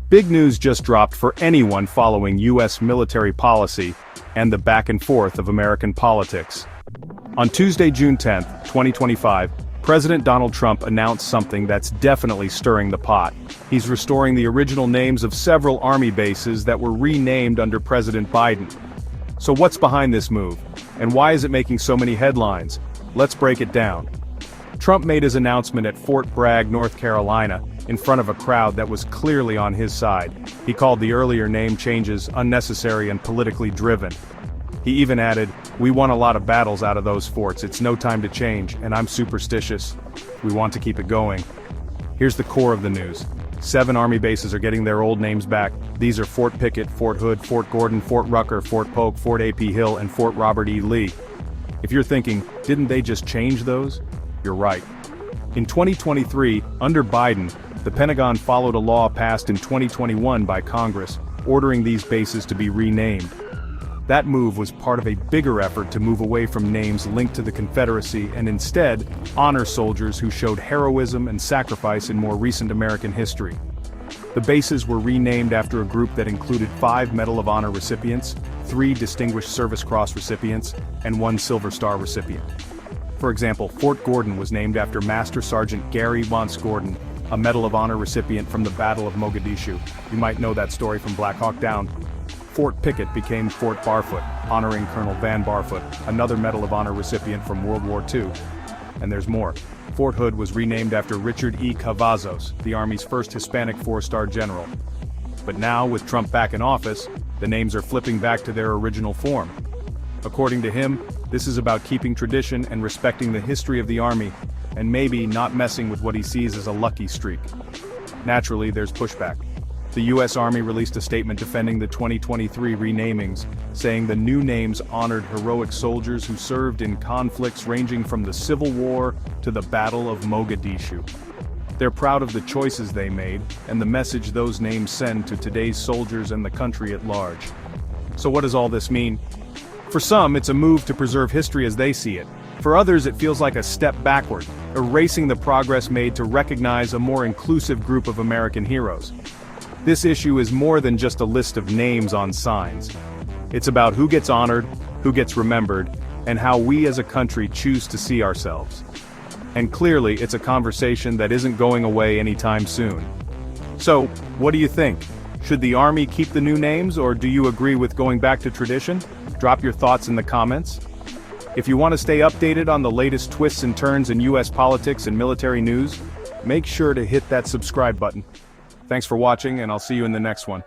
Big news just dropped for anyone following U.S. military policy and the back and forth of American politics. On Tuesday, June 10, 2025, President Donald Trump announced something that's definitely stirring the pot. He's restoring the original names of several Army bases that were renamed under President Biden. So what's behind this move? And why is it making so many headlines? Let's break it down. Trump made his announcement at Fort Bragg, North Carolina, in front of a crowd that was clearly on his side. He called the earlier name changes unnecessary and politically driven. He even added, "We won a lot of battles out of those forts, it's no time to change, and I'm superstitious. We want to keep it going." Here's the core of the news. 7 Army bases are getting their old names back. These are Fort Pickett, Fort Hood, Fort Gordon, Fort Rucker, Fort Polk, Fort A.P. Hill, and Fort Robert E. Lee. If you're thinking, didn't they just change those? You're right. In 2023, under Biden, the Pentagon followed a law passed in 2021 by Congress, ordering these bases to be renamed. That move was part of a bigger effort to move away from names linked to the Confederacy and instead honor soldiers who showed heroism and sacrifice in more recent American history. The bases were renamed after a group that included 5 Medal of Honor recipients, 3 Distinguished Service Cross recipients, and 1 Silver Star recipient. For example, Fort Gordon was named after Master Sergeant Gary Vance Gordon, a Medal of Honor recipient from the Battle of Mogadishu. You might know that story from Black Hawk Down. Fort Pickett became Fort Barfoot, honoring Colonel Van Barfoot, another Medal of Honor recipient from World War II. And there's more. Fort Hood was renamed after Richard E. Cavazos, the Army's first Hispanic 4-star general. But now, with Trump back in office, the names are flipping back to their original form. According to him, this is about keeping tradition and respecting the history of the Army, and maybe not messing with what he sees as a lucky streak. Naturally, there's pushback. The U.S. Army released a statement defending the 2023 renamings, saying the new names honored heroic soldiers who served in conflicts ranging from the Civil War to the Battle of Mogadishu. They're proud of the choices they made, and the message those names send to today's soldiers and the country at large. So what does all this mean? For some, it's a move to preserve history as they see it. For others, it feels like a step backward, erasing the progress made to recognize a more inclusive group of American heroes. This issue is more than just a list of names on signs. It's about who gets honored, who gets remembered, and how we as a country choose to see ourselves. And clearly, it's a conversation that isn't going away anytime soon. So, what do you think? Should the Army keep the new names, or do you agree with going back to tradition? Drop your thoughts in the comments. If you want to stay updated on the latest twists and turns in U.S. politics and military news, make sure to hit that subscribe button. Thanks for watching, and I'll see you in the next one.